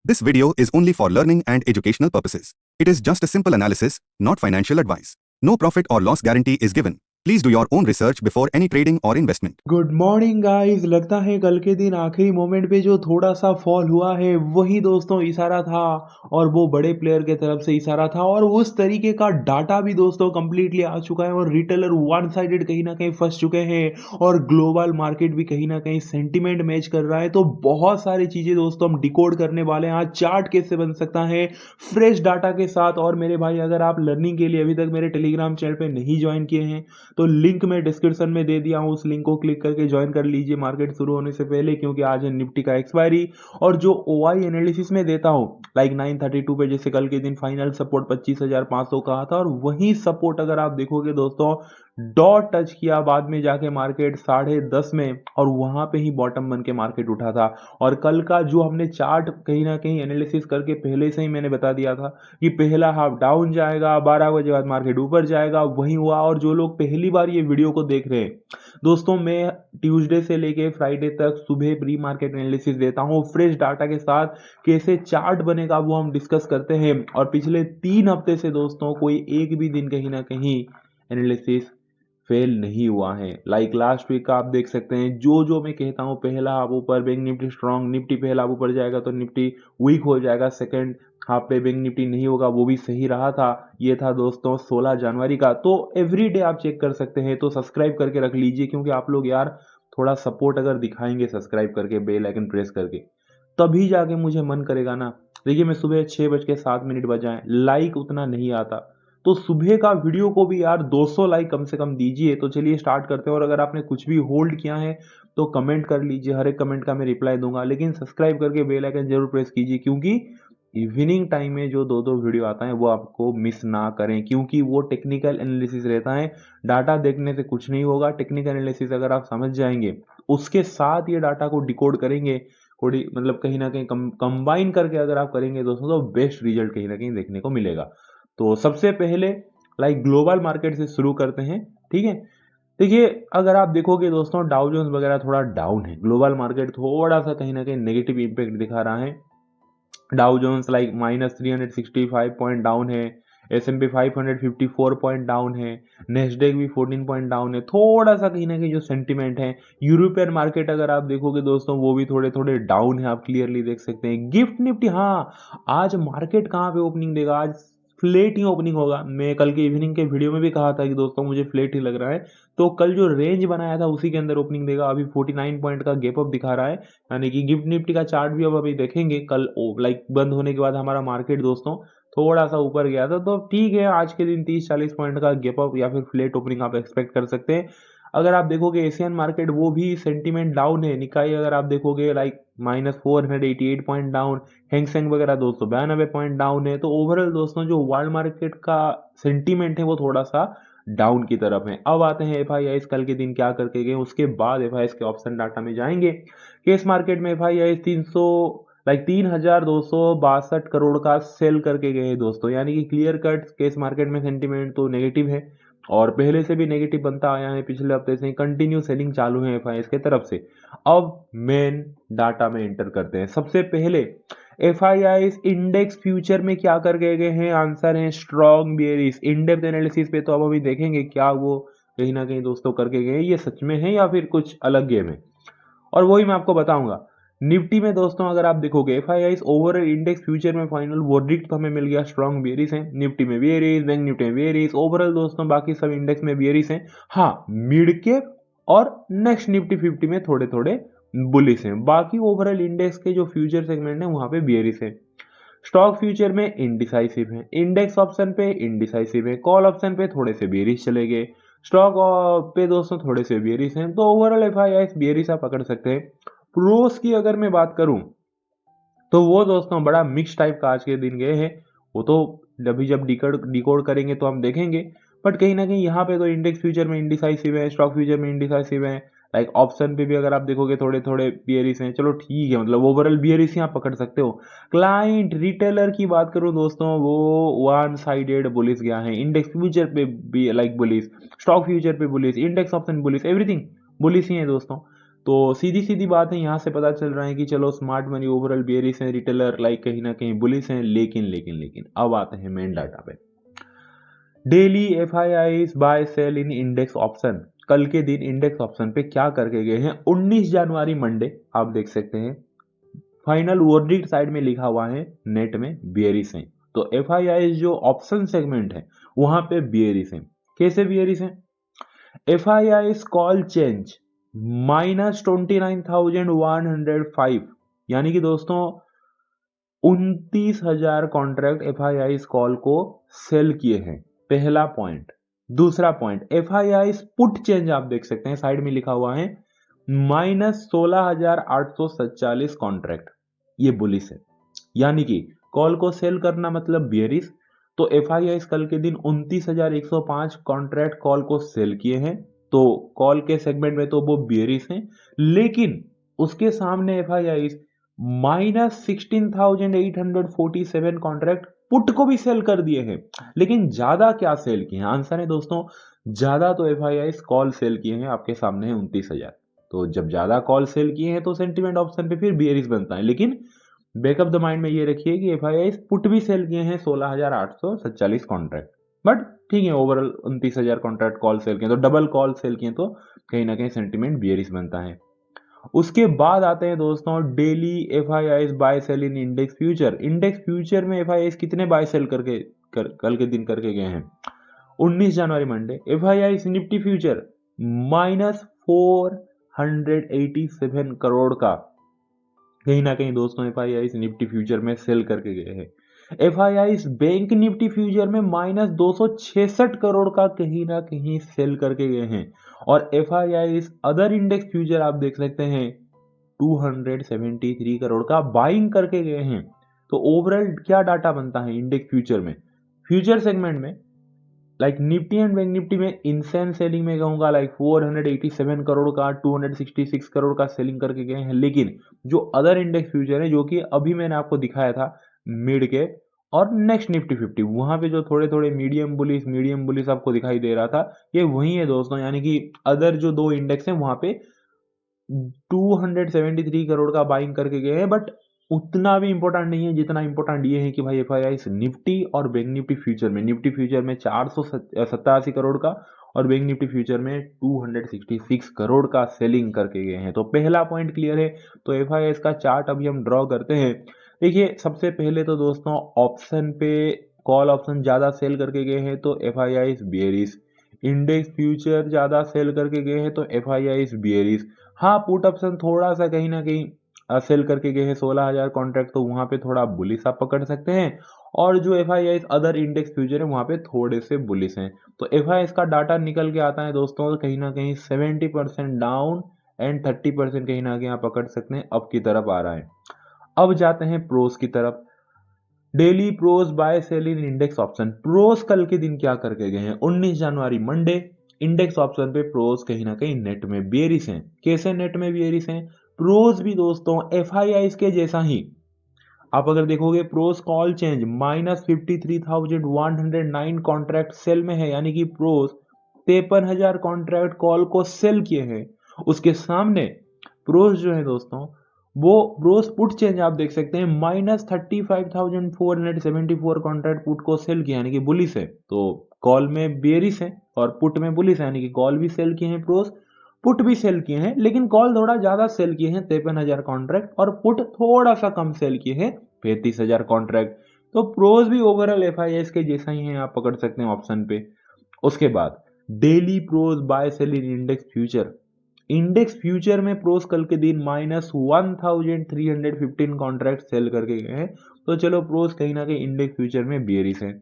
This video is only for learning and educational purposes. It is just a simple analysis, not financial advice. No profit or loss guarantee is given. Please do your own research before any trading or investment. Good morning guys. लगता है कल के दिन आखिरी moment पे जो थोड़ा सा फॉल हुआ है वही दोस्तों इशारा था, और वो बड़े प्लेयर के तरफ से इशारा था, और उस तरीके का डाटा भी दोस्तों कंप्लीटली आ चुका है, और रिटेलर वन साइडेड कहीं ना कहीं फंस चुके हैं, और ग्लोबल मार्केट भी कहीं ना कहीं सेंटिमेंट मैच कर रहा है। तो बहुत सारी चीज़ें दोस्तों हम डिकोड करने वाले हैं। आज चार्ट कैसे बन सकता है फ्रेश डाटा के साथ। और मेरे भाई, अगर आप लर्निंग के लिए अभी तक मेरे टेलीग्राम चैनल पे नहीं ज्वाइन किए हैं तो लिंक मैं डिस्क्रिप्शन में दे दिया हूँ, उस लिंक को क्लिक करके ज्वाइन कर लीजिए मार्केट शुरू होने से पहले, क्योंकि आज है निफ्टी का एक्सपायरी। और जो ओआई एनालिसिस में देता हूँ लाइक 932 पे, जैसे कल के दिन फाइनल सपोर्ट 25,500 कहा था, और वही सपोर्ट अगर आप देखोगे दोस्तों डॉट टच किया बाद में जाके मार्केट 10:30 में, और वहां पे ही बॉटम बन के मार्केट उठा था। और कल का जो हमने चार्ट कहीं ना कहीं एनालिसिस करके पहले से ही मैंने बता दिया था कि पहला हाफ डाउन जाएगा, 12 बजे बाद मार्केट ऊपर जाएगा, वही हुआ। और जो लोग पहली बार ये वीडियो को देख रहे हैं दोस्तों, मैं ट्यूसडे से लेके फ्राइडे तक सुबह प्री मार्केट एनालिसिस देता हूँ फ्रेश डाटा के साथ। कैसे चार्ट बनेगा वो हम डिस्कस करते हैं, और पिछले 3 हफ्ते से दोस्तों कोई एक भी दिन कहीं ना कहीं एनालिसिस फेल नहीं हुआ है। लाइक लास्ट वीक का आप देख सकते हैं, जो मैं कहता हूँ पहला हाफ ऊपर बैंक निफ्टी स्ट्रांग, निफ्टी पहला हाफ ऊपर जाएगा तो निफ्टी वीक हो जाएगा, सेकंड हाफ पे बैंक निफ्टी नहीं होगा, वो भी सही रहा था। ये था दोस्तों 16 जनवरी का। तो एवरी डे आप चेक कर सकते हैं, तो सब्सक्राइब करके रख लीजिए, क्योंकि आप लोग यार थोड़ा सपोर्ट अगर दिखाएंगे सब्सक्राइब करके, बेल आइकन प्रेस करके, तभी जाके मुझे मन करेगा ना। देखिए, मैं सुबह 6:07 बजाएं लाइक उतना नहीं आता, तो सुबह का वीडियो को भी यार 200 लाइक कम से कम दीजिए। तो चलिए स्टार्ट करते हैं। और अगर आपने कुछ भी होल्ड किया है तो कमेंट कर लीजिए, हर एक कमेंट का मैं रिप्लाई दूंगा, लेकिन सब्सक्राइब करके बेल आइकन जरूर प्रेस कीजिए, क्योंकि इवनिंग टाइम में जो दो दो वीडियो आता है वो आपको मिस ना करें, क्योंकि वो टेक्निकल एनालिसिस रहता है। डाटा देखने से कुछ नहीं होगा, टेक्निकल एनालिसिस अगर आप समझ जाएंगे, उसके साथ ये डाटा को डिकोड करेंगे, कोडी मतलब कहीं ना कहीं कंबाइन करके अगर आप करेंगे दोस्तों, तो बेस्ट रिजल्ट कहीं ना कहीं देखने को मिलेगा। तो सबसे पहले लाइक ग्लोबल मार्केट से शुरू करते हैं, ठीक है। देखिए, अगर आप देखोगे दोस्तों डाउ जोन्स वगैरह थोड़ा डाउन है, ग्लोबल मार्केट थोड़ा सा कहीं ना कहीं नेगेटिव इंपैक्ट दिखा रहा है। Dow Jones like -365 point down है, S&P 554 पॉइंट डाउन है, नेस्डेक भी 14 पॉइंट डाउन है। थोड़ा सा कहीं ना कहीं जो सेंटिमेंट है, यूरोपियन मार्केट अगर आप देखोगे दोस्तों वो भी थोड़े थोड़े डाउन है, आप क्लियरली देख सकते हैं। गिफ्ट निफ्टी, हाँ, आज मार्केट कहाँ पे ओपनिंग देगा, आज फ्लेट ही ओपनिंग होगा। मैं कल के इवनिंग के वीडियो में भी कहा था कि दोस्तों मुझे फ्लेट ही लग रहा है, तो कल जो रेंज बनाया था उसी के अंदर ओपनिंग देगा। अभी 49 पॉइंट का गैप अप दिखा रहा है, यानी कि गिफ्ट निफ्टी का चार्ट भी अब अभी देखेंगे कल लाइक बंद होने के बाद हमारा मार्केट दोस्तों थोड़ा सा ऊपर गया था, तो ठीक है, आज के दिन 30-40 पॉइंट का गैप अप या फिर फ्लेट ओपनिंग आप एक्सपेक्ट कर सकते हैं। अगर आप देखोगे एशियन मार्केट, वो भी सेंटीमेंट डाउन है। निकाई अगर आप देखोगे लाइक -488 पॉइंट डाउन, हैंगसेंग वगैरह 292 पॉइंट डाउन है। तो ओवरऑल दोस्तों जो वर्ल्ड मार्केट का सेंटीमेंट है वो थोड़ा सा डाउन की तरफ है। अब आते हैं एफ कल के दिन क्या करके गए, उसके बाद एफ के ऑप्शन डाटा में जाएंगे। केस मार्केट में एफ 3,262 करोड़ का सेल करके गए दोस्तों, यानी कि क्लियर कट केस मार्केट में सेंटीमेंट तो नेगेटिव है, और पहले से भी नेगेटिव बनता आया है, पिछले हफ्ते से कंटिन्यू सेलिंग चालू है एफ के तरफ से। अब मेन डाटा में एंटर करते हैं। सबसे पहले एफ इंडेक्स फ्यूचर में क्या कर गए हैं, आंसर है strong bearish. In depth analysis पे तो अब अभी देखेंगे क्या वो कहीं ना कहीं दोस्तों करके गए, ये सच में है या फिर कुछ अलग गेम है, और वही मैं आपको बताऊंगा। निफ्टी में दोस्तों अगर आप देखोगे एफ ओवरऑल इंडेक्स फ्यूचर में फाइनल वर्डिक्ट तो हमें मिल गया स्ट्रॉन्ग बियरिश है। निफ्टी में बियरिश, बैंक निफ्टी में बियरिश, ओवरऑल दोस्तों बाकी सब इंडेक्स में बियरिश है। हाँ, मिड कैप और नेक्स्ट निफ्टी 50 में थोड़े थोड़े बुलिश हैं। बाकी ओवरऑल इंडेक्स के जो फ्यूचर सेगमेंट है वहां पे बियरिश है। स्टॉक फ्यूचर में इनडिसाइसिव है, इंडेक्स ऑप्शन पे इनडिसाइसिव है, कॉल ऑप्शन पे थोड़े से बेरिश चले गए, स्टॉक पे दोस्तों थोड़े से बेरिश हैं। तो ओवरऑल एफ बेरिश आप पकड़ सकते हैं। प्रोस की अगर मैं बात करूं तो वो दोस्तों बड़ा मिक्स टाइप का आज के दिन गए हैं। वो तो अभी जब डिकोड करेंगे तो हम देखेंगे, बट कहीं ना कहीं यहाँ पे तो इंडेक्स फ्यूचर में इंडिसाइसिव है, स्टॉक फ्यूचर में इंडिसाइसिव है, लाइक ऑप्शन पे भी अगर आप देखोगे थोड़े थोड़े बियरिश हैं। चलो ठीक है, मतलब ओवरऑल बियरिश ही आप पकड़ सकते हो। क्लाइंट रिटेलर की बात करूं दोस्तों, वो वन साइडेड बुलिश गया है। इंडेक्स फ्यूचर पे भी लाइक बुलिश, स्टॉक फ्यूचर पे bullish, index option bullish, everything bullish ही है दोस्तों। तो सीधी सीधी बात है, यहाँ से पता चल रहा है कि चलो स्मार्ट मनी ओवरऑल बेयरिश है, रिटेलर लाइक कहीं ना कहीं बुलिश हैं, लेकिन अब आते हैं मेन डाटा पे। Daily FIIs buy sell in index option, कल के दिन इंडेक्स ऑप्शन पे क्या करके गए हैं 19 जनवरी मंडे, आप देख सकते हैं फाइनल वर्डिक्ट साइड में लिखा हुआ है नेट में बियरिश है। तो एफआईआईज जो ऑप्शन सेगमेंट है वहां पे बियरिश है। कैसे बियरिश है? एफआईआईज कॉल चेंज -29,105, यानी कि दोस्तों 29,000 कॉन्ट्रैक्ट एफआईआईज कॉल को सेल किए हैं, पहला पॉइंट। दूसरा पॉइंट, एफआईआईज पुट चेंज आप देख सकते हैं साइड में लिखा हुआ है -16,847 कॉन्ट्रैक्ट, ये बुलिश है, यानी कि कॉल को सेल करना मतलब बियरिश। तो एफआईआईज कल के दिन 29,105 कॉन्ट्रैक्ट कॉल को सेल किए हैं, तो कॉल के सेगमेंट में तो वो बियरिश हैं, लेकिन उसके सामने एफआईआईज -16,847 कॉन्ट्रैक्ट पुट को भी सेल कर दिए हैं। लेकिन ज्यादा क्या सेल किए हैं? आंसर है दोस्तों, ज्यादा तो एफआईआईज कॉल सेल किए हैं, आपके सामने है 29,000। तो जब ज्यादा कॉल सेल किए हैं तो सेंटीमेंट ऑप्शन पे फिर बियरिश बनता है, लेकिन बैकअप द माइंड में ये रखिए कि एफआईआईज पुट भी सेल किए हैं 16,847 कॉन्ट्रैक्ट, बट ठीक है ओवरऑल 29,000 कॉन्ट्रैक्ट कॉल सेल किए तो डबल कॉल सेल किए तो कहीं ना कहीं सेंटीमेंट बियरिश बनता है। उसके बाद आते हैं दोस्तों daily FIIs buy sell in index future. Index future में एफआईआईज कितने बाय सेल कल के दिन करके गए हैं 19 जनवरी Monday. FIIs Nifty future -487 crore का कहीं ना कहीं दोस्तों एफआईआईज निफ्टी फ्यूचर में सेल करके गए हैं। एफआईआईज बैंक निफ्टी फ्यूचर में -266 करोड़ का कहीं ना कहीं सेल करके गए हैं। और एफआईआईज अदर इंडेक्स फ्यूचर आप देख सकते हैं 273 करोड़ का बाइंग करके गए हैं। तो ओवरऑल क्या डाटा बनता है इंडेक्स फ्यूचर में? फ्यूचर सेगमेंट में like Nifty and bank Nifty में इंसेंस सेलिंग में कहूंगा लाइक 487 करोड़ का 266 करोड़ का सेलिंग करके गए हैं। लेकिन जो अदर इंडेक्स फ्यूचर है जो कि अभी मैंने आपको दिखाया था मिड कैप और नेक्स्ट निफ्टी 50, वहां पे जो थोड़े थोड़े मीडियम बुलिस आपको दिखाई दे रहा था, ये वही है दोस्तों, यानी कि अदर जो दो इंडेक्स हैं वहां पे 273 करोड़ का बाइंग करके गए हैं। बट उतना भी इंपॉर्टेंट नहीं है जितना इंपॉर्टेंट ये है कि भाई एफआईआईज निफ्टी और बैंक निफ्टी फ्यूचर में, निफ्टी फ्यूचर में 487 करोड़ का और बैंक निफ्टी फ्यूचर में 266 करोड़ का सेलिंग करके गए हैं। तो पहला पॉइंट क्लियर है। तो एफआईआईज का चार्ट अभी हम ड्रॉ करते हैं। देखिए सबसे पहले तो दोस्तों ऑप्शन पे कॉल ऑप्शन ज्यादा सेल करके गए हैं तो एफआईआईज बियरिश, इंडेक्स फ्यूचर ज्यादा सेल करके गए हैं तो एफआईआईज बियरिश। हाँ पुट ऑप्शन थोड़ा सा कहीं ना कहीं सेल करके गए हैं 16,000 कॉन्ट्रैक्ट, तो वहां पे थोड़ा बुलिश आप पकड़ सकते हैं। और जो एफआईआईज अदर इंडेक्स फ्यूचर है वहां पे थोड़े से बुलिश हैं। तो एफआईआईज का डाटा निकल के आता है दोस्तों कहीं ना कहीं 70% डाउन एंड 30% कहीं ना कहीं आप पकड़ सकते हैं अप की तरफ आ रहा है। अब जाते हैं प्रोस की तरफ। Daily pros bye sell in index option. Pros कल के दिन क्या करके गए हैं 19 जनवरी मंडे, इंडेक्स ऑप्शन पे प्रोस कहीं ना कहीं नेट में बेरिश हैं। कैसे नेट में बेरिश हैं? प्रोस भी दोस्तों एफआईआईज के जैसा ही, आप अगर देखोगे pros call change -53,109 contract sell में है, यानी कि प्रोस 53,000 कॉन्ट्रैक्ट कॉल को सेल किए हैं। उसके सामने प्रोस जो है दोस्तों वो प्रोस पुट चेंज आप देख सकते हैं -35,474 कॉन्ट्रैक्ट पुट को सेल किया, यानी कि बुलिश है। तो कॉल में बेरिश है और पुट में बुलिश है, यानी कि कॉल भी सेल किए हैं प्रोस, पुट भी सेल किए हैं, लेकिन कॉल थोड़ा ज्यादा सेल किए हैं 53,000 कॉन्ट्रैक्ट और पुट थोड़ा सा कम सेल किए हैं 35,000 कॉन्ट्रैक्ट। तो प्रोस भी ओवरऑल एफआईएस के जैसा ही है, आप पकड़ सकते हैं ऑप्शन पे। उसके बाद daily pros bye sell in index future. Index future में प्रोस कल के दिन -1,315 कॉन्ट्रैक्ट सेल करके गए हैं। तो चलो प्रोस कहीं ना कहीं इंडेक्स फ्यूचर में बियरिश है।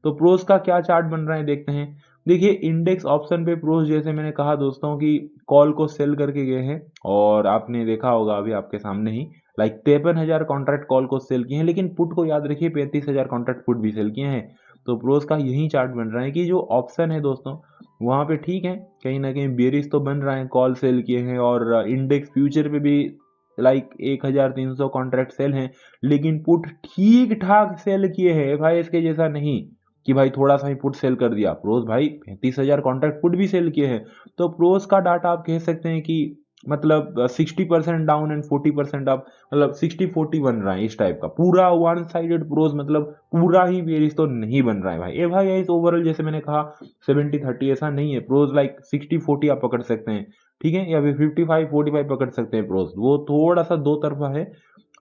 तो प्रोस का क्या चार्ट बन रहा है देखते हैं। देखिए इंडेक्स ऑप्शन पे प्रोस जैसे मैंने कहा दोस्तों कि कॉल को सेल करके गए हैं और आपने देखा होगा अभी आपके सामने ही लाइक 53,000 कॉन्ट्रैक्ट कॉल को सेल किए हैं, लेकिन पुट को याद रखिए 35,000 कॉन्ट्रैक्ट पुट भी सेल किए हैं। तो प्रोस का यही चार्ट बन रहा है कि जो ऑप्शन है दोस्तों वहां पे ठीक है कहीं ना कहीं बेरिश तो बन रहा है, कॉल सेल किए हैं और इंडेक्स फ्यूचर पे भी लाइक 1,300 कॉन्ट्रैक्ट सेल हैं, लेकिन पुट ठीक ठाक सेल किए हैं एफआईएस के जैसा नहीं कि भाई थोड़ा सा ही पुट सेल कर दिया। प्रोस भाई 35,000 कॉन्ट्रैक्ट पुट भी सेल किए हैं। तो प्रोस का डाटा आप कह सकते हैं कि मतलब 60% डाउन एंड 40% अप, मतलब 60-40 बन रहा है इस टाइप का। पूरा वन साइडेड प्रोज मतलब पूरा ही बेरिश तो नहीं बन रहा है भाई। ए भाई इस ओवरऑल जैसे मैंने कहा 70-30 ऐसा नहीं है। प्रोज लाइक 60-40 आप पकड़ सकते हैं, ठीक है, या फिर 55-45 पकड़ सकते हैं प्रोज, वो थोड़ा सा दो तरफा है।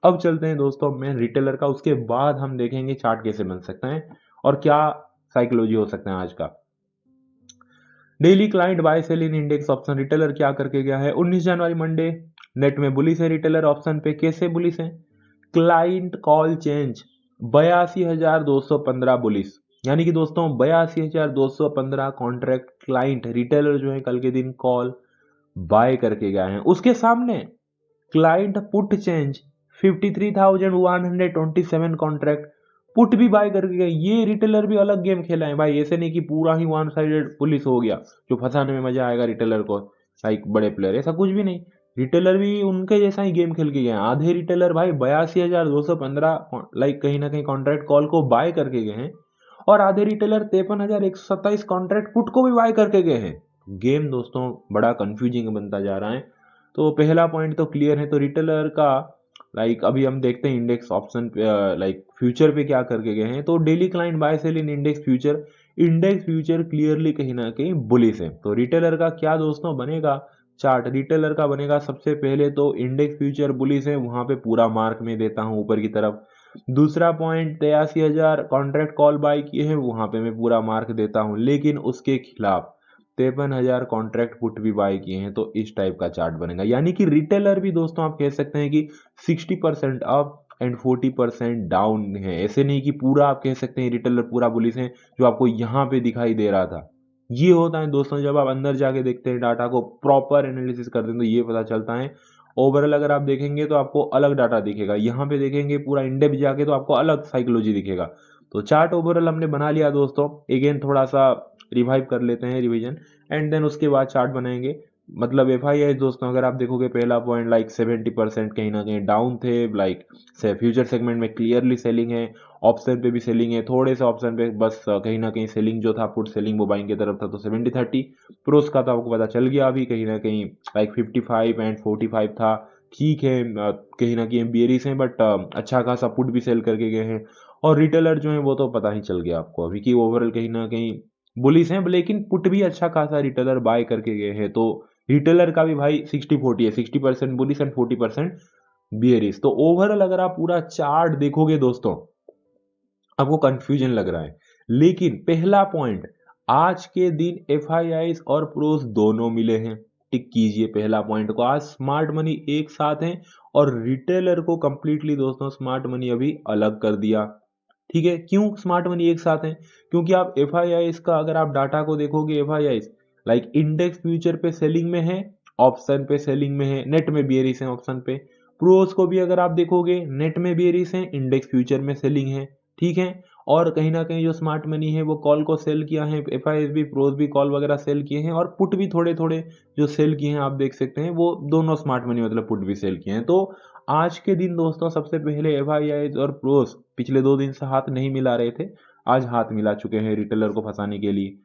अब चलते हैं दोस्तों मेन रिटेलर का, उसके बाद हम देखेंगे चार्ट कैसे बन सकते हैं और क्या साइकोलॉजी हो सकता है आज का। Daily client bye sell in index option, retailer क्या करके गया है 19 जनवरी मंडे, नेट में बुलिस है रिटेलर ऑप्शन पे। कैसे बुलिस है? क्लाइंट कॉल चेंज 82,215 बुलिस, यानी कि दोस्तों 82,215 कॉन्ट्रैक्ट क्लाइंट रिटेलर जो है कल के दिन कॉल बाय करके गए हैं। उसके सामने client put change 53,127 contract put भी बाय करके गए। ये रिटेलर भी अलग गेम खेला है भाई, ऐसे नहीं कि पूरा ही वन साइडेड पुलिस हो गया जो फंसाने में मजा आएगा रिटेलर को लाइक बड़े प्लेयर, ऐसा कुछ भी नहीं। रिटेलर भी उनके जैसा ही गेम खेल के गए हैं। आधे रिटेलर भाई 82,215 लाइक कहीं ना कहीं कॉन्ट्रैक्ट कॉल को बाय करके गए हैं, और आधे रिटेलर 53,127 कॉन्ट्रैक्ट पुट को भी बाय करके गए हैं। गेम दोस्तों बड़ा कंफ्यूजिंग बनता जा रहा है। तो पहला पॉइंट तो क्लियर है। तो रिटेलर का लाइक अभी हम देखते हैं इंडेक्स ऑप्शन पे लाइक फ्यूचर पे क्या करके गए हैं। तो daily client bye sell in index future clearly कहीं ना कहीं बुलिश है। तो रिटेलर का क्या दोस्तों बनेगा चार्ट? रिटेलर का बनेगा सबसे पहले तो इंडेक्स फ्यूचर बुलिश है, वहां पे पूरा मार्क में देता हूं ऊपर की तरफ। दूसरा पॉइंट 83,000 कॉन्ट्रैक्ट कॉल बाय किए हैं, वहां पे मैं पूरा मार्क देता हूं, लेकिन उसके खिलाफ 53,000 कॉन्ट्रैक्ट पुट भी बाय किए हैं। तो इस टाइप का चार्ट बनेगा, यानी कि रिटेलर भी दोस्तों आप कह सकते हैं कि 60% अप एंड 40% डाउन है। ऐसे नहीं कि पूरा आप कह सकते हैं रिटेलर पूरा बुलिश है जो आपको यहाँ पे दिखाई दे रहा था। ये होता है दोस्तों जब आप अंदर जाके देखते हैं डाटा को प्रॉपर एनालिसिस करते हैं तो ये पता चलता है। ओवरऑल अगर आप देखेंगे तो आपको अलग डाटा दिखेगा, यहाँ पे देखेंगे पूरा इंडेप्थ जाके तो आपको अलग साइकोलॉजी दिखेगा। तो चार्ट ओवरऑल हमने बना लिया दोस्तों, अगेन थोड़ा सा रिवाइव कर लेते हैं रिवीजन, एंड देन उसके बाद चार्ट बनाएंगे। मतलब एफ आई आई दोस्तों अगर आप देखोगे पहला पॉइंट लाइक 70% कहीं ना कहीं डाउन थे, लाइक से फ्यूचर सेगमेंट में क्लियरली सेलिंग है, ऑप्शन पे भी सेलिंग है, थोड़े से ऑप्शन पे बस कहीं ना कहीं सेलिंग जो था पुट सेलिंग वो बाइंग की तरफ था। तो 70-30 प्रोस का तो आपको पता चल गया अभी कहीं ना कहीं लाइक 55 एंड 45 था। ठीक है कहीं ना कहीं बियरिस हैं बट अच्छा खासा पुट भी सेल करके गए हैं। और रिटेलर जो है वो तो पता ही चल गया आपको अभी कि ओवरऑल कहीं ना कहीं बुलिस हैं, लेकिन पुट भी अच्छा खासा रिटेलर बाय करके गए हैं। तो रिटेलर का भी भाई 60-40 है, 60% बुलिस एंड 40% बियरिस। तो ओवरऑल अगर आप पूरा चार्ट देखोगे दोस्तों आपको कंफ्यूजन लग रहा है, लेकिन पहला पॉइंट आज के दिन एफ और प्रोस दोनों मिले हैं। टिक कीजिए पहला पॉइंट को, आज स्मार्ट मनी एक साथ हैं और रिटेलर को कंप्लीटली दोस्तों स्मार्ट मनी अभी अलग कर दिया। ठीक है, क्यों स्मार्ट मनी एक साथ है? क्योंकि आप एफ का अगर आप डाटा को देखोगे एफ लाइक इंडेक्स फ्यूचर पे सेलिंग में है, ऑप्शन पे सेलिंग में है, नेट में बियरिश है ऑप्शन पे। प्रोस को भी अगर आप देखोगे नेट में बियरिश है, इंडेक्स फ्यूचर में सेलिंग है, ठीक है। और कहीं ना कहीं जो स्मार्ट मनी है वो कॉल को सेल किया है, एफ भी प्रोस भी कॉल वगैरह सेल किए हैं, और पुट भी थोड़े थोड़े जो सेल किए हैं आप देख सकते हैं, वो दोनों स्मार्ट मनी मतलब पुट भी सेल किए हैं। तो आज के दिन दोस्तों सबसे पहले एफ और प्रोस पिछले 2 दिन से हाथ नहीं मिला रहे थे, आज हाथ मिला चुके हैं रिटेलर को फंसाने के लिए।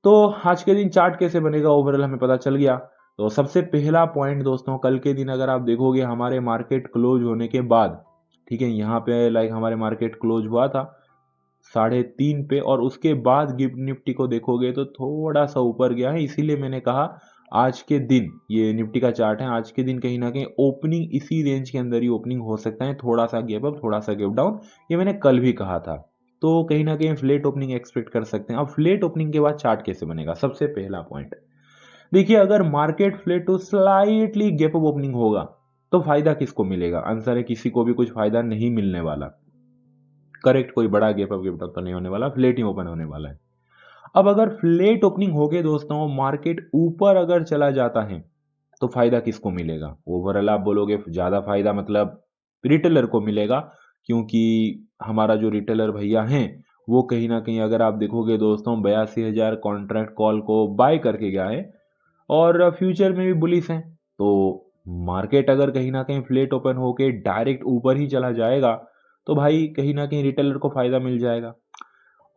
तो आज के दिन चार्ट कैसे बनेगा ओवरऑल हमें पता चल गया। तो सबसे पहला पॉइंट दोस्तों कल के दिन अगर आप देखोगे हमारे मार्केट क्लोज होने के बाद, ठीक है, यहाँ पे लाइक हमारे मार्केट क्लोज हुआ था 3:30 पे, और उसके बाद गिफ्ट निफ्टी को देखोगे तो थोड़ा सा ऊपर गया है। इसीलिए मैंने कहा आज के दिन ये निफ्टी का चार्ट है, आज के दिन कहीं ना कहीं ओपनिंग इसी रेंज के अंदर ही ओपनिंग हो सकता है, थोड़ा सा गैप अप थोड़ा सा गैप डाउन, ये मैंने कल भी कहा था। तो कहीं ना कहीं फ्लेट ओपनिंग एक्सपेक्ट कर सकते हैं। अब फ्लेट ओपनिंग के बाद चार्ट कैसे बनेगा? सबसे पहला पॉइंट देखिए, अगर market flat to slightly gap up opening होगा तो फायदा किसको मिलेगा? आंसर है किसी को भी कुछ फायदा नहीं मिलने वाला। करेक्ट, कोई बड़ा गैप अप तो नहीं होने वाला, फ्लेट ही ओपन होने वाला है। अब अगर फ्लेट ओपनिंग हो गए दोस्तों, मार्केट ऊपर अगर चला जाता है तो फायदा किसको मिलेगा? ओवरऑल आप बोलोगे ज्यादा फायदा मतलब रिटेलर को मिलेगा, क्योंकि हमारा जो रिटेलर भैया हैं वो कहीं ना कहीं अगर आप देखोगे दोस्तों 82,000 कॉन्ट्रैक्ट कॉल को बाय करके गया है और फ्यूचर में भी बुलिश हैं। तो मार्केट अगर कहीं ना कहीं फ्लेट ओपन होके डायरेक्ट ऊपर ही चला जाएगा तो भाई कहीं ना कहीं रिटेलर को फायदा मिल जाएगा।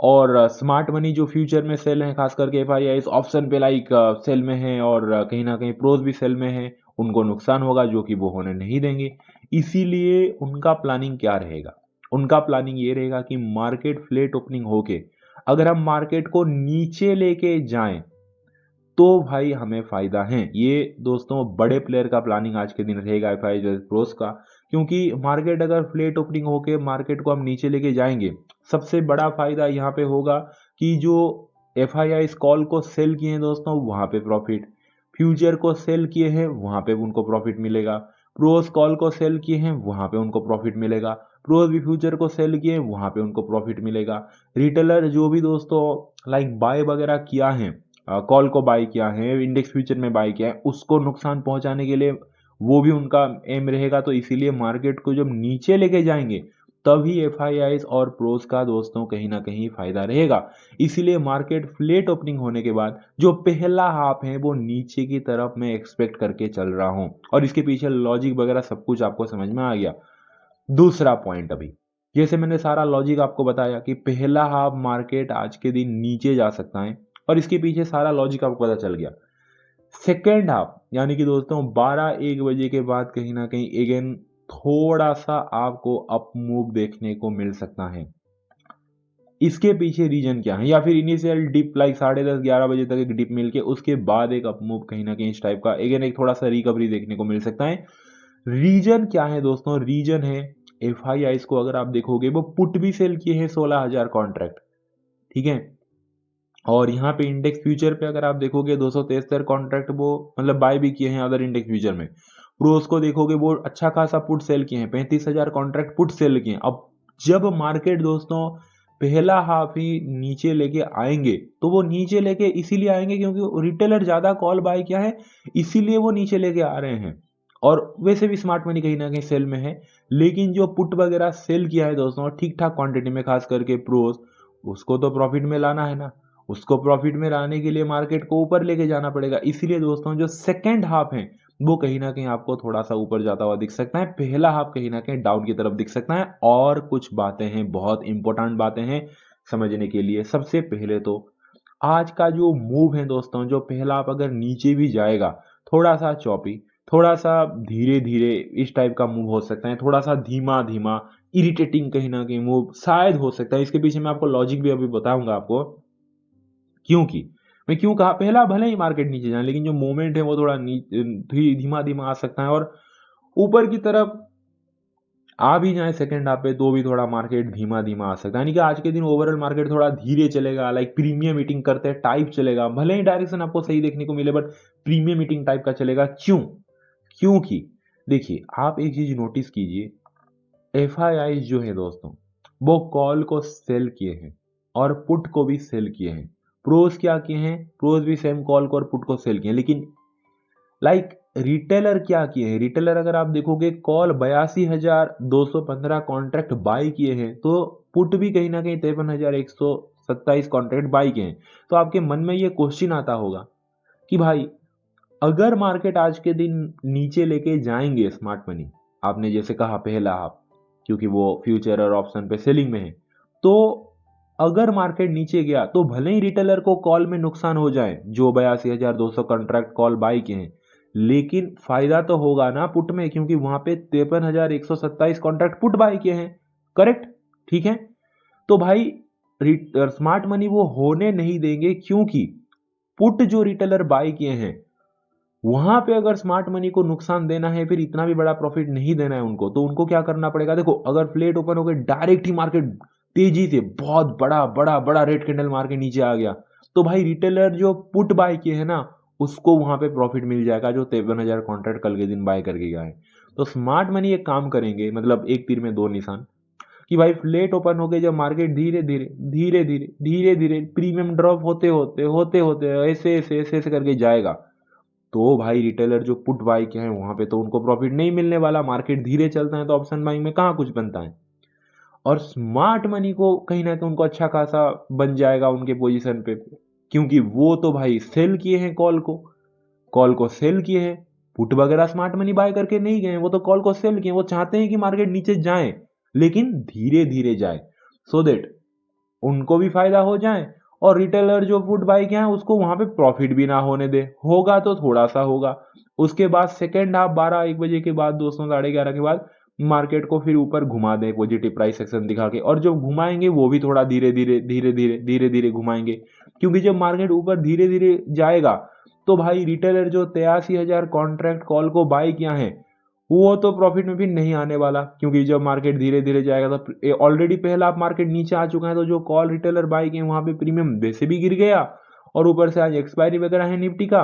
और स्मार्ट मनी जो फ्यूचर में सेल हैं, खास करके एफआईआईस ऑप्शन पे लाइक सेल में हैं, और कहीं ना कहीं प्रोज भी सेल में हैं, उनको नुकसान होगा जो कि वो होने नहीं देंगे। इसीलिए उनका प्लानिंग क्या रहेगा? उनका प्लानिंग ये रहेगा कि मार्केट फ्लैट ओपनिंग होके अगर हम मार्केट को नीचे लेके जाएं तो भाई हमें फायदा है। ये दोस्तों बड़े प्लेयर का प्लानिंग आज के दिन रहेगा एफआईआई प्रोस का, क्योंकि मार्केट अगर फ्लैट ओपनिंग होके मार्केट को हम नीचे लेके जाएंगे, सबसे बड़ा फायदा यहाँ पे होगा कि जो एफआईआई कॉल को सेल किए हैं दोस्तों वहां पे प्रॉफिट, फ्यूचर को सेल किए हैं वहां पे उनको प्रॉफिट मिलेगा, प्रोस कॉल को सेल किए हैं वहां पे उनको प्रॉफिट मिलेगा, प्रोस भी फ्यूचर को सेल किए हैं वहां पे उनको प्रॉफिट मिलेगा। रिटेलर जो भी दोस्तों लाइक बाय वगैरह किया है, कॉल को बाय किया है, इंडेक्स फ्यूचर में बाय किया है, उसको नुकसान पहुंचाने के लिए वो भी उनका एम रहेगा। तो इसीलिए मार्केट को जब नीचे लेके जाएंगे तभी एफआईआईस और प्रोस का दोस्तों कहीं ना कहीं फायदा रहेगा। इसीलिए मार्केट फ्लैट ओपनिंग होने के बाद जो पहला हाफ है वो नीचे की तरफ मैं एक्सपेक्ट करके चल रहा हूं, और इसके पीछे लॉजिक वगैरह सब कुछ आपको समझ में आ गया। दूसरा पॉइंट, अभी जैसे मैंने सारा लॉजिक आपको बताया कि पहला हाफ मार्केट आज के दिन नीचे जा सकता है, और इसके पीछे सारा लॉजिक आपको पता चल गया। सेकेंड हाफ यानी कि दोस्तों 12-1 बजे के बाद कहीं ना कहीं अगेन थोड़ा सा आपको अप मूव देखने को मिल सकता है। इसके पीछे रीजन क्या है? या फिर इनिशियल डिप लाइक 10:30-11 बजे तक एक डिप मिलके उसके बाद एक अप मूव कहीं ना कहीं इस टाइप का अगेन एक थोड़ा सा रिकवरी देखने को मिल सकता है। रीजन क्या है दोस्तों? रीजन है एफआईआई को अगर आप देखोगे वो पुट भी सेल किए हैं 16,000 कॉन्ट्रैक्ट, ठीक है, और यहाँ पे इंडेक्स फ्यूचर पे अगर आप देखोगे 273 कॉन्ट्रैक्ट वो मतलब बाय भी किए हैं अदर इंडेक्स फ्यूचर में। प्रोस को देखोगे वो अच्छा खासा पुट सेल किए हैं, 35,000 कॉन्ट्रैक्ट पुट सेल किए हैं। अब जब मार्केट दोस्तों पहला हाफ ही नीचे लेके आएंगे तो वो नीचे लेके इसीलिए आएंगे क्योंकि रिटेलर ज्यादा कॉल बाय किया है, इसीलिए वो नीचे लेके आ रहे हैं। और वैसे भी स्मार्ट मनी कहीं ना कहीं सेल में है, लेकिन जो पुट वगैरह सेल किया है दोस्तों ठीक ठाक क्वांटिटी में, खास करके प्रोस, उसको तो प्रॉफिट में लाना है ना, उसको प्रॉफिट में लाने के लिए मार्केट को ऊपर लेके जाना पड़ेगा। इसीलिए दोस्तों जो सेकंड हाफ है वो कहीं ना कहीं आपको थोड़ा सा ऊपर जाता हुआ दिख सकता है, पहला हाफ कहीं ना कहीं डाउन की तरफ दिख सकता है। और कुछ बातें हैं, बहुत इंपॉर्टेंट बातें हैं समझने के लिए। सबसे पहले तो आज का जो मूव है दोस्तों, जो पहला हाफ अगर नीचे भी जाएगा थोड़ा सा चौपी, थोड़ा सा धीरे धीरे इस टाइप का मूव हो सकता है, थोड़ा सा धीमा धीमा इरिटेटिंग कहीं ना कहीं मूव शायद हो सकता है। इसके पीछे मैं आपको लॉजिक भी अभी बताऊंगा आपको, क्योंकि मैं क्यों कहा पहला भले ही मार्केट नीचे जाए लेकिन जो मोमेंट है वो थोड़ा धीमा धीमा आ सकता है, और ऊपर की तरफ आ भी जाए सेकंड हाफ पे तो भी थोड़ा मार्केट धीमा धीमा आ सकता है। यानी कि आज के दिन ओवरऑल मार्केट थोड़ा धीरे चलेगा, लाइक प्रीमियम मीटिंग करते हैं टाइप चलेगा, भले ही डायरेक्शन आपको सही देखने को मिले बट प्रीमियम मीटिंग टाइप का चलेगा। क्यों? क्योंकि देखिए आप एक चीज नोटिस कीजिए, एफआईआई जो है दोस्तों वो कॉल को सेल किए हैं और पुट को भी सेल किए हैं। प्रोस क्या किए हैं? प्रोस भी सेम कॉल को और पुट को सेल किए हैं, लेकिन लाइक रिटेलर क्या किए हैं? रिटेलर अगर आप देखोगे कॉल 82,215 कॉन्ट्रैक्ट बाय किए हैं, तो पुट भी कहीं ना कहीं 53,127 कॉन्ट्रैक्ट बाय किए हैं। तो आपके मन में ये क्वेश्चन आता होगा कि भाई अगर मार्केट आज के दिन नीचे लेके जाएंगे स्मार्ट मनी, आपने जैसे कहा पहला हाफ, क्योंकि वो फ्यूचर और ऑप्शन पे सेलिंग में है, तो अगर मार्केट नीचे गया तो भले ही रिटेलर को कॉल में नुकसान हो जाए जो 82,200 कॉन्ट्रैक्ट कॉल बाय के हैं, लेकिन फायदा तो होगा ना पुट में, क्योंकि वहां पे 53,127 कॉन्ट्रैक्ट पुट बाय किए हैं। करेक्ट? ठीक है, तो भाई स्मार्ट मनी वो होने नहीं देंगे, क्योंकि पुट जो रिटेलर बाय किए हैं वहां पे अगर स्मार्ट मनी को नुकसान देना है, फिर इतना भी बड़ा प्रॉफिट नहीं देना है उनको, तो उनको क्या करना पड़ेगा? देखो अगर फ्लेट ओपन हो गए डायरेक्ट ही मार्केट तेजी से बहुत बड़ा बड़ा बड़ा रेड कैंडल मार के नीचे आ गया, तो भाई रिटेलर जो पुट बाय किए है ना उसको वहां पे प्रॉफिट मिल जाएगा, जो 53,000 कॉन्ट्रैक्ट कल के दिन बाय करके गया है। तो स्मार्ट मनी एक काम करेंगे, मतलब एक तीर में दो निशान, कि भाई फ्लेट ओपन हो गए जब मार्केट धीरे धीरे धीरे धीरे धीरे धीरे प्रीमियम ड्रॉप होते होते होते होते ऐसे ऐसे ऐसे ऐसे करके जाएगा, तो भाई रिटेलर जो पुट बाई के हैं वहां पे तो उनको प्रॉफिट नहीं मिलने वाला। मार्केट धीरे चलता है तो ऑप्शन बाइंग में कहाँ कुछ बनता है, और स्मार्ट मनी को कहीं ना कहीं उनको अच्छा खासा बन जाएगा उनके पोजीशन पे, क्योंकि वो तो भाई सेल किए हैं कॉल को सेल किए हैं। पुट वगैरह स्मार्ट मनी बाय करके नहीं गए, वो तो कॉल को सेल किए। वो चाहते हैं कि मार्केट नीचे जाए लेकिन धीरे धीरे जाए, सो देट उनको भी फायदा हो जाए और रिटेलर जो फुट बाई किया है उसको वहां पे प्रॉफिट भी ना होने दे, होगा तो थोड़ा सा होगा। उसके बाद सेकेंड हाफ 12-1 बजे के बाद दोस्तों 11:30 के बाद मार्केट को फिर ऊपर घुमा दें पॉजिटिव प्राइस एक्शन दिखा के, और जब घुमाएंगे वो भी थोड़ा धीरे धीरे धीरे धीरे धीरे धीरे घुमाएंगे, क्योंकि जब मार्केट ऊपर धीरे धीरे जाएगा तो भाई रिटेलर जो 83,000 कॉन्ट्रैक्ट कॉल को बाय किया है वो तो प्रॉफिट में भी नहीं आने वाला, क्योंकि जब मार्केट धीरे धीरे जाएगा तो ऑलरेडी पहला आप मार्केट नीचे आ चुका है, तो जो कॉल रिटेलर बाय किए वहां पे प्रीमियम वैसे भी गिर गया, और ऊपर से आज एक्सपायरी वगैरह है निफ्टी का।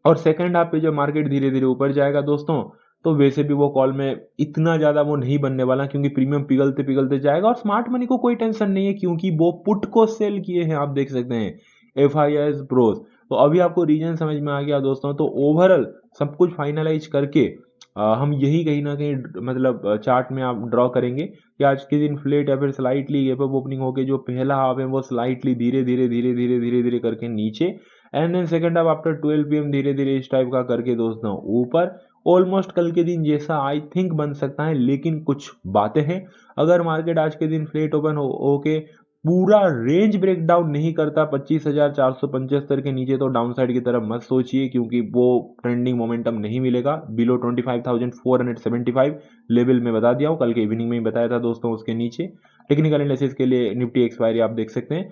और सेकंड हाफ पे जब मार्केट धीरे धीरे ऊपर जाएगा दोस्तों, तो वैसे भी वो कॉल में इतना ज्यादा वो नहीं बनने वाला, क्योंकि प्रीमियम पिघलते पिघलते जाएगा। और स्मार्ट मनी को कोई टेंशन नहीं है, क्योंकि वो पुट को सेल किए हैं, आप देख सकते हैं FIS प्रोज। तो अभी आपको रीजन समझ में आ गया दोस्तों। तो ओवरऑल सब कुछ फाइनलाइज करके हम यही कहीं ना कहीं मतलब चार्ट में आप ड्रॉ करेंगे कि आज के दिन फ्लेट या फिर स्लाइटली गैप अप ओपनिंग होके जो पहला हाफ है वो स्लाइटली धीरे धीरे धीरे धीरे धीरे धीरे करके नीचे, and then second half after 12 PM धीरे धीरे इस टाइप का करके दोस्तों ऊपर। ऑलमोस्ट कल के दिन जैसा आई थिंक बन सकता है, लेकिन कुछ बातें हैं। अगर मार्केट आज के दिन फ्लेट ओपन होके पूरा रेंज ब्रेक डाउन नहीं करता 25,475 के नीचे, तो डाउन साइड की तरफ मत सोचिए, क्योंकि वो ट्रेंडिंग मोमेंटम नहीं मिलेगा बिलो 25,475 लेवल में बता दिया हूँ, कल के इवनिंग में ही बताया था दोस्तों। उसके नीचे टेक्निकल एनालिसिस के लिए निफ्टी एक्सपायरी आप देख सकते हैं।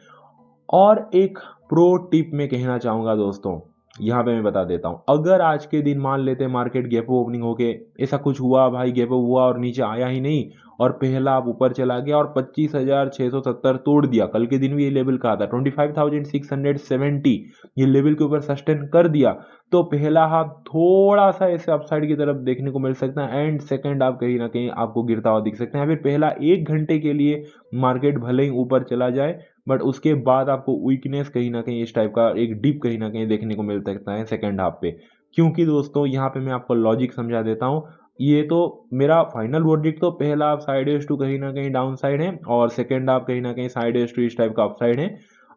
और एक प्रो टिप में कहना चाहूंगा दोस्तों, यहाँ पे मैं बता देता हूँ, अगर आज के दिन मान लेते मार्केट गैप ओपनिंग होके ऐसा कुछ हुआ भाई, गैप हुआ और नीचे आया ही नहीं और पहला आप ऊपर चला गया और 25,670 तोड़ दिया, कल के दिन भी ये लेवल कहा था 25,670 ये लेवल के ऊपर सस्टेन कर दिया, तो पहला हाफ थोड़ा सा ऐसे अपसाइड की तरफ देखने को मिल सकता है, एंड सेकंड हाफ कहीं ना कहीं आपको गिरता हुआ दिख सकता है। फिर पहला 1 घंटे के लिए मार्केट भले ही ऊपर चला जाए, बट उसके बाद आपको वीकनेस कहीं ना कहीं इस टाइप का एक डिप कहीं ना कहीं देखने को मिल सकता है सेकंड हाफ पे। क्योंकि दोस्तों यहाँ पे मैं आपको लॉजिक समझा देता हूँ, ये तो मेरा फाइनल वर्डिक्ट तो पहला हाफ साइड एज टू कहीं ना कहीं डाउन साइड है और सेकंड हाफ कहीं ना कहीं साइड एज टू इस टाइप का अप साइड है।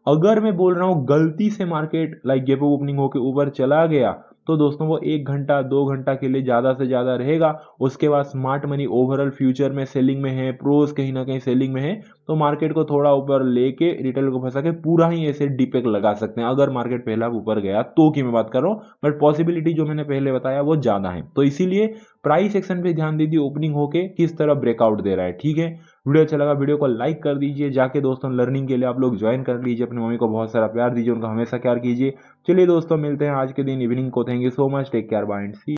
अगर मैं बोल रहा हूँ गलती से मार्केट लाइक गैप ओपनिंग होकर ऊपर चला गया, तो दोस्तों वो 1 घंटा 2 घंटा के लिए ज्यादा से ज्यादा रहेगा। उसके बाद स्मार्ट मनी ओवरऑल फ्यूचर में सेलिंग में है, प्रोज कहीं ना कहीं सेलिंग में है, तो मार्केट को थोड़ा ऊपर लेके रिटेल को फंसा के पूरा ही ऐसे डिपेक लगा सकते हैं, अगर मार्केट पहला ऊपर गया तो की मैं बात कर रहा हूँ। बट पॉसिबिलिटी जो मैंने पहले बताया वो ज्यादा है, तो इसीलिए प्राइस एक्शन पे ध्यान दीजिए, ओपनिंग होके किस तरह ब्रेकआउट दे रहा है। ठीक है, वीडियो अच्छा लगा वीडियो को लाइक कर दीजिए, जाके दोस्तों लर्निंग के लिए आप लोग ज्वाइन कर लीजिए, अपनी मम्मी को बहुत सारा प्यार दीजिए, उनका हमेशा प्यार कीजिए। चलिए दोस्तों मिलते हैं आज के दिन इवनिंग को, thank you so much, take care, bye and C.